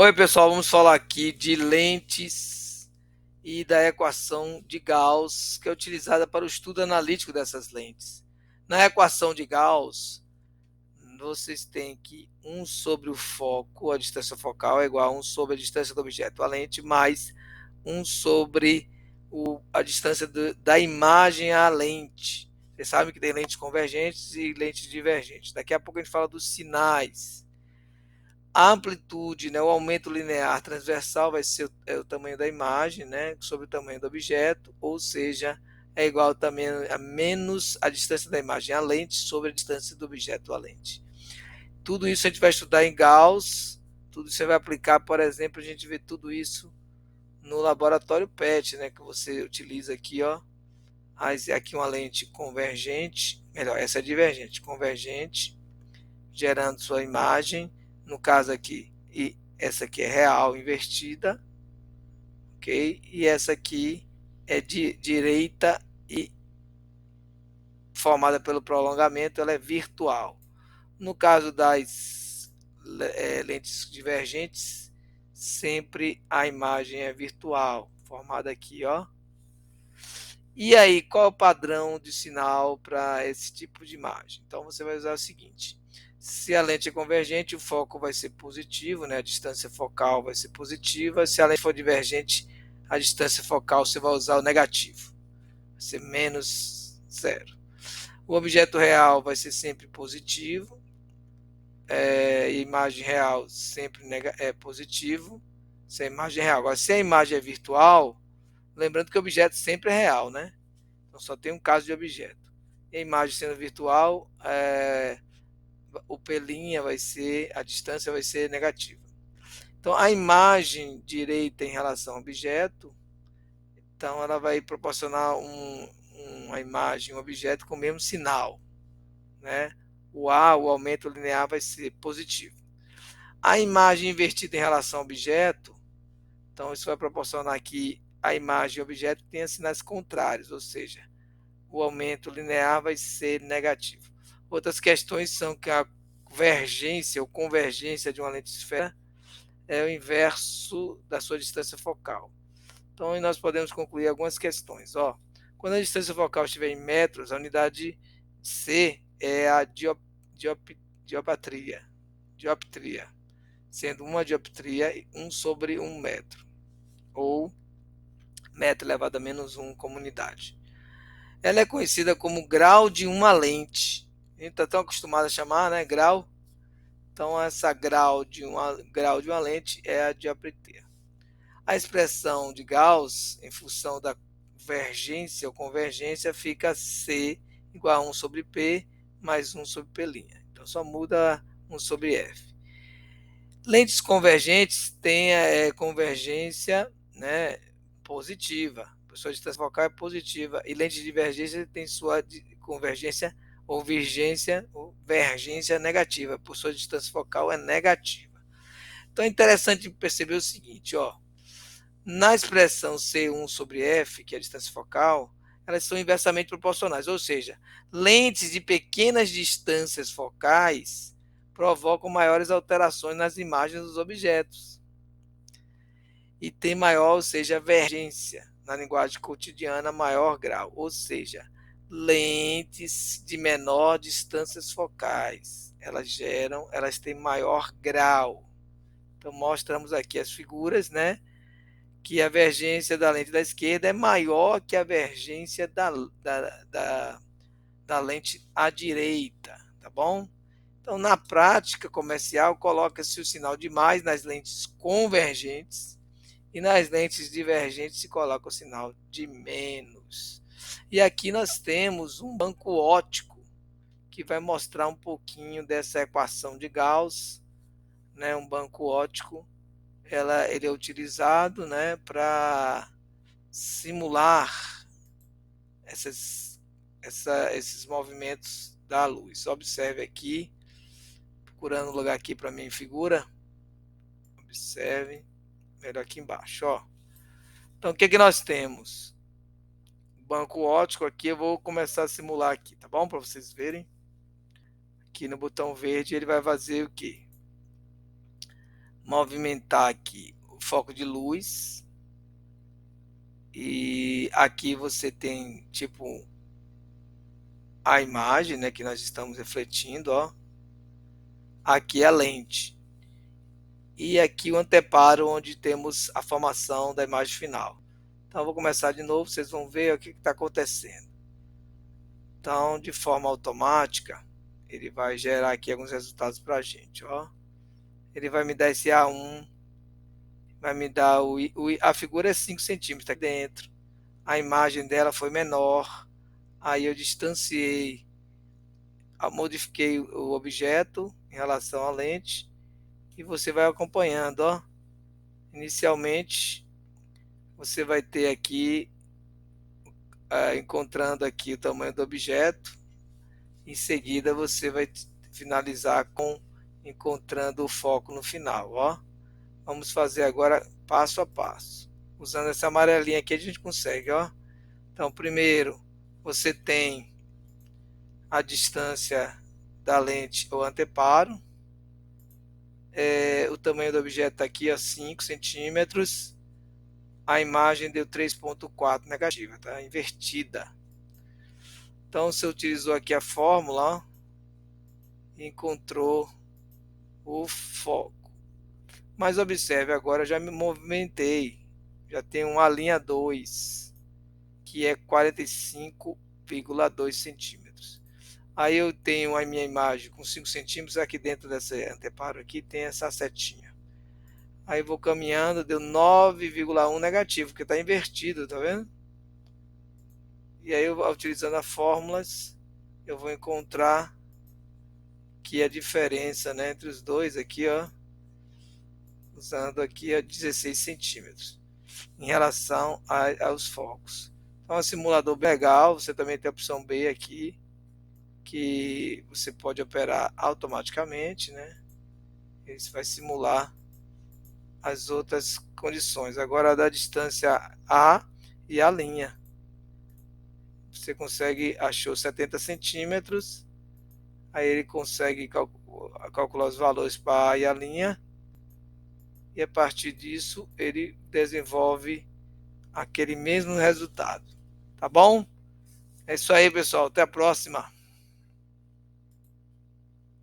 Oi, pessoal, vamos falar aqui de lentes e da equação de Gauss, que é utilizada para o estudo analítico dessas lentes. Na equação de Gauss, vocês têm que 1 sobre o foco, a distância focal, é igual a 1 sobre a distância do objeto, a lente, mais 1 sobre a distância da imagem à lente. Vocês sabem que tem lentes convergentes e lentes divergentes. Daqui a pouco a gente fala dos sinais. A amplitude, né, o aumento linear transversal vai ser o tamanho da imagem, né, sobre o tamanho do objeto, ou seja, é igual também a menos a distância da imagem à lente sobre a distância do objeto à lente. Tudo isso a gente vai estudar em Gauss, tudo isso você vai aplicar, por exemplo, a gente vê tudo isso no laboratório PET, né, que você utiliza aqui, ó, aqui uma lente convergente, melhor, essa é divergente, convergente, gerando sua imagem, no caso aqui, e essa aqui é real invertida, ok? E essa aqui é de direita e formada pelo prolongamento, ela é virtual. No caso das lentes divergentes, sempre a imagem é virtual, formada aqui, ó. E aí, qual é o padrão de sinal para esse tipo de imagem? Então você vai usar o seguinte: se a lente é convergente, o foco vai ser positivo, né? A distância focal vai ser positiva. Se a lente for divergente, a distância focal você vai usar o negativo, vai ser menos zero. O objeto real vai ser sempre positivo, imagem real sempre positivo. Se a imagem é real. Agora, se a imagem é virtual, lembrando que o objeto sempre é real, né? Então só tem um caso de objeto. E a imagem sendo virtual, o P' vai ser, a distância vai ser negativa. Então a imagem direita em relação ao objeto, então ela vai proporcionar uma imagem, um objeto com o mesmo sinal, né? O aumento linear vai ser positivo. A imagem invertida em relação ao objeto, então isso vai proporcionar que a imagem e o objeto tenham sinais contrários, ou seja, o aumento linear vai ser negativo. Outras questões são que a convergência ou convergência de uma lente esfera é o inverso da sua distância focal. Então, nós podemos concluir algumas questões. Ó, quando a distância focal estiver em metros, a unidade C é a dioptria, sendo uma dioptria 1 sobre 1 metro, ou metro elevado a menos 1 como unidade. Ela é conhecida como grau de uma lente. A gente está tão acostumado a chamar, né, grau. Então, essa grau de uma lente é a dioptria. A expressão de Gauss, em função da convergência ou convergência, fica C igual a 1 sobre P mais 1 sobre P'. Então, só muda 1 sobre F. Lentes convergentes têm convergência, né, positiva. Sua distância focal é positiva. E lente de divergência tem sua convergência ou vergência negativa. Por sua distância focal é negativa. Então é interessante perceber o seguinte, ó. Na expressão C1 sobre F, que é a distância focal, elas são inversamente proporcionais. Ou seja, lentes de pequenas distâncias focais provocam maiores alterações nas imagens dos objetos e tem maior, ou seja, vergência, na linguagem cotidiana, maior grau, ou seja, lentes de menor distâncias focais, elas têm maior grau. Então mostramos aqui as figuras, né, que a vergência da lente da esquerda é maior que a vergência da lente à direita, tá bom? Então, na prática comercial, coloca-se o sinal de mais nas lentes convergentes e nas lentes divergentes se coloca o sinal de menos. E aqui nós temos um banco óptico que vai mostrar um pouquinho dessa equação de Gauss, né? Um banco óptico, ele é utilizado, né, para simular esses movimentos da luz. Observe aqui, procurando um lugar aqui para minha figura. Observe, melhor aqui embaixo, ó. Então, o que nós temos? Banco óptico aqui, eu vou começar a simular aqui, tá bom? Para vocês verem. Aqui no botão verde ele vai fazer o quê? movimentar aqui o foco de luz. E aqui você tem tipo a imagem, né, que nós estamos refletindo, ó. Aqui é a lente. E aqui o anteparo, onde temos a formação da imagem final. Então, eu vou começar de novo, vocês vão ver o que está acontecendo. Então, de forma automática, ele vai gerar aqui alguns resultados para a gente, ó. Ele vai me dar esse A1, vai me dar a figura é 5 centímetros aqui dentro. A imagem dela foi menor, aí eu distanciei, modifiquei o objeto em relação à lente e você vai acompanhando, ó. Inicialmente, você vai ter aqui, encontrando aqui o tamanho do objeto. Em seguida, você vai finalizar com encontrando o foco no final, ó. Vamos fazer agora passo a passo. Usando essa amarelinha aqui, a gente consegue, ó. Então, primeiro, você tem a distância da lente ou anteparo. O tamanho do objeto está aqui, ó, 5 centímetros. A imagem deu 3,4 negativa, tá? Invertida. Então, você utilizou aqui a fórmula, ó, e encontrou o foco. Mas observe, agora já me movimentei. Já tenho uma linha 2, que é 45,2 centímetros. Aí eu tenho a minha imagem com 5 centímetros, aqui dentro desse anteparo aqui tem essa setinha. Aí vou caminhando, deu 9,1 negativo, porque está invertido, tá vendo? E aí, utilizando as fórmulas, eu vou encontrar que a diferença, né, entre os dois aqui, ó, usando aqui a 16 centímetros em relação aos focos. Então, é um simulador bem legal. Você também tem a opção B aqui, que você pode operar automaticamente, né? Ele vai simular as outras condições. Agora, da distância A e a linha. Você consegue, achou 70 centímetros, aí ele consegue calcular os valores para A e a linha, e a partir disso ele desenvolve aquele mesmo resultado. Tá bom? É isso aí, pessoal. Até a próxima.